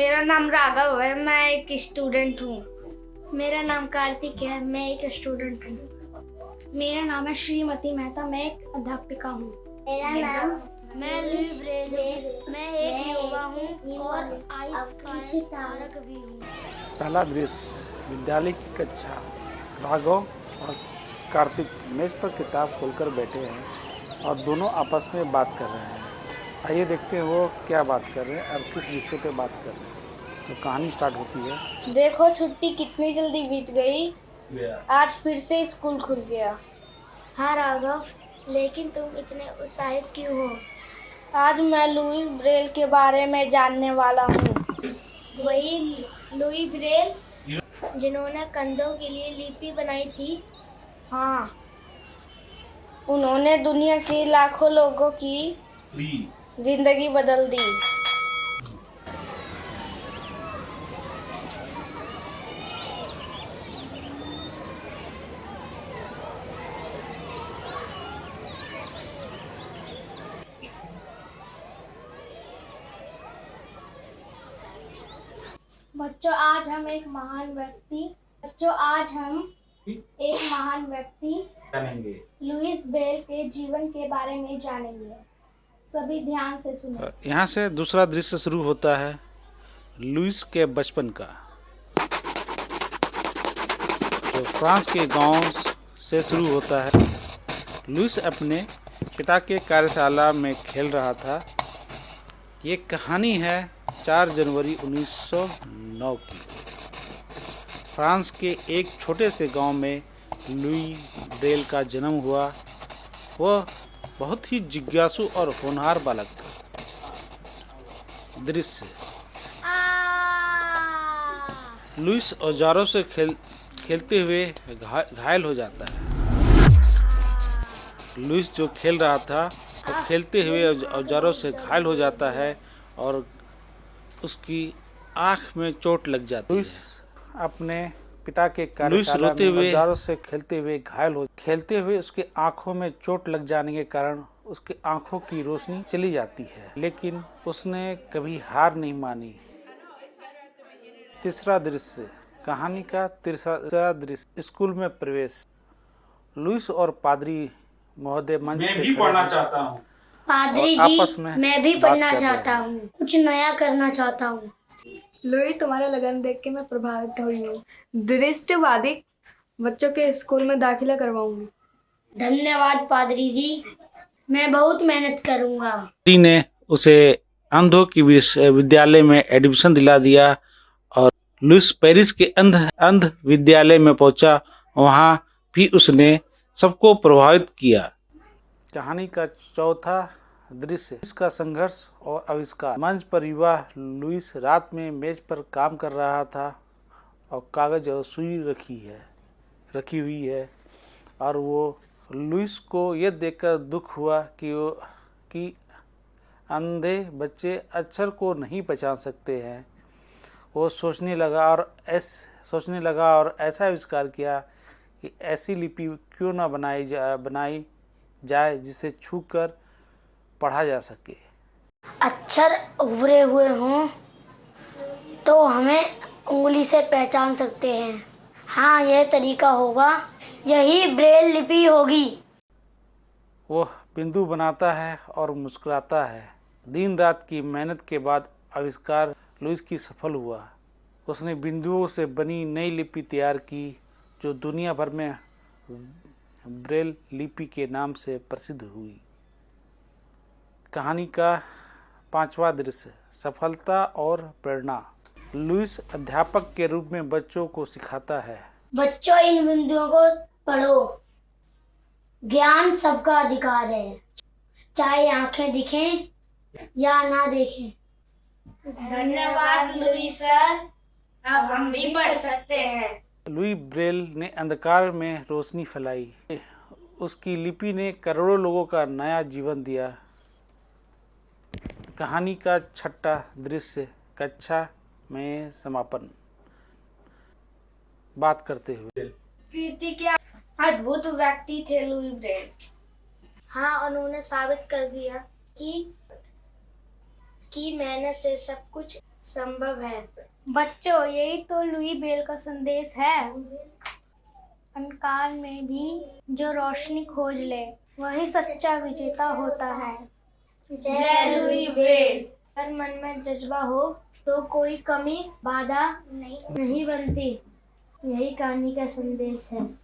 मेरा नाम राघव है, मैं एक स्टूडेंट हूँ। मेरा नाम कार्तिक है, मैं एक स्टूडेंट हूँ। मेरा नाम है श्रीमती मेहता, मैं एक अध्यापिका हूँ। मेरा नाम मैं लुई ब्रेल हूँ, मैं एक युवा हूँ और आइस कारक भी हूँ। पहला दृश्य विद्यालय की कक्षा। राघव और कार्तिक मेज पर किताब खोलकर बैठे हैं और दोनों आपस में बात कर रहे हैं। आइए देखते हैं वो क्या बात कर रहे हैं और किस विषय पे बात कर रहे हैं। तो कहानी स्टार्ट होती है। देखो छुट्टी कितनी जल्दी बीत गई, आज फिर से स्कूल खुल गया। हाँ राघव, लेकिन तुम इतने उत्साहित क्यों हो? आज मैं लुई ब्रेल के बारे में जानने वाला हूँ। वही लुई ब्रेल जिन्होंने कंधों के लिए लिपि बनाई थी। हाँ, उन्होंने दुनिया के लाखों लोगों की जिंदगी बदल दी। बच्चों, आज हम एक महान व्यक्ति जानेंगे। लुईस ब्रेल के जीवन के बारे में जानेंगे। सभी ध्यान से सुनो। यहाँ से दूसरा दृश्य शुरू होता है लुईस के बचपन का। तो फ्रांस के गांव से शुरू होता है। लुईस अपने पिता के कार्यशाला में खेल रहा था। ये कहानी है 4 जनवरी 1909 की। फ्रांस के एक छोटे से गांव में लुई ब्रेल का जन्म हुआ। वह बहुत ही जिज्ञासु और होनहार बालक था। दृश्य लुईस औजारों से खेलते हुए घायल हो जाता है। लुईस जो खेल रहा था और खेलते हुए औजारों से घायल हो जाता है और उसकी आंख में चोट लग जाती है। लुईस अपने पिता के कार्यशाला में औजारों से खेलते हुए उसके आंखों में चोट लग जाने के कारण उसके आंखों की रोशनी चली जाती है, लेकिन उसने कभी हार नहीं मानी। तीसरा दृश्य कहानी का तीसरा दृश्य स्कूल में प्रवेश। लुईस और पादरी महोदय मंच मैं पे भी पढ़ना चाहता हूँ। पादरी आपस जी, में मैं भी बात पढ़ना कर रहे चाहता हैं। हूँ, कुछ नया करना चाहता हूँ। लुई, तुम्हारा लगन देख के मैं प्रभावित हुई हूँ। दृष्टिबाधित बच्चों के स्कूल में दाखिला करवाऊंगी। धन्यवाद पादरी जी, मैं बहुत मेहनत करूँगा। पादरी ने उसे अंधों की विद्यालय में एडमिशन दिला दिया और लुईस पेरिस के अंध विद्यालय में पहुंचा। वहां भी उसने सबको प्रभावित किया। कहानी का चौथा दृश्य इसका संघर्ष और आविष्कार। मंच पर युवा लुईस रात में मेज पर काम कर रहा था और कागज और सुई रखी हुई है और वो लुईस को यह देखकर दुख हुआ कि अंधे बच्चे अक्षर को नहीं पहचान सकते हैं। वो सोचने लगा और ऐसा आविष्कार किया कि ऐसी लिपि क्यों ना बनाई जाए जिसे छूकर पढ़ा जा सके। अक्षर उभरे हुए हों तो हमें उंगली से पहचान सकते हैं। हाँ, यह तरीका होगा, यही ब्रेल लिपि होगी। वह बिंदु बनाता है और मुस्कुराता है। दिन रात की मेहनत के बाद आविष्कार लुईस की सफल हुआ। उसने बिंदुओं से बनी नई लिपि तैयार की जो दुनिया भर में ब्रेल लिपि के नाम से प्रसिद्ध हुई। कहानी का पांचवा दृश्य सफलता और प्रेरणा। लुईस अध्यापक के रूप में बच्चों को सिखाता है। बच्चों, इन बिंदुओं को पढ़ो। ज्ञान सबका अधिकार है, चाहे आंखें दिखें या ना देखें। धन्यवाद लुई सर, अब हम भी पढ़ सकते हैं। लुई ब्रेल ने अंधकार में रोशनी फैलाई। उसकी लिपि ने करोड़ों लोगों का नया जीवन दिया। कहानी का छठा दृश्य कक्षा में समापन। बात करते हुए प्रीति के अद्भुत व्यक्ति थे लुई ब्रेल। हाँ, उन्होंने साबित कर दिया कि मेहनत से सब कुछ संभव है। बच्चों, यही तो लुई ब्रेल का संदेश है। अंधकार में भी जो रोशनी खोज ले, वही सच्चा विजेता होता है। जय लुई ब्रेल। अगर मन में जज्बा हो तो कोई कमी बाधा नहीं बनती। यही कहानी का संदेश है।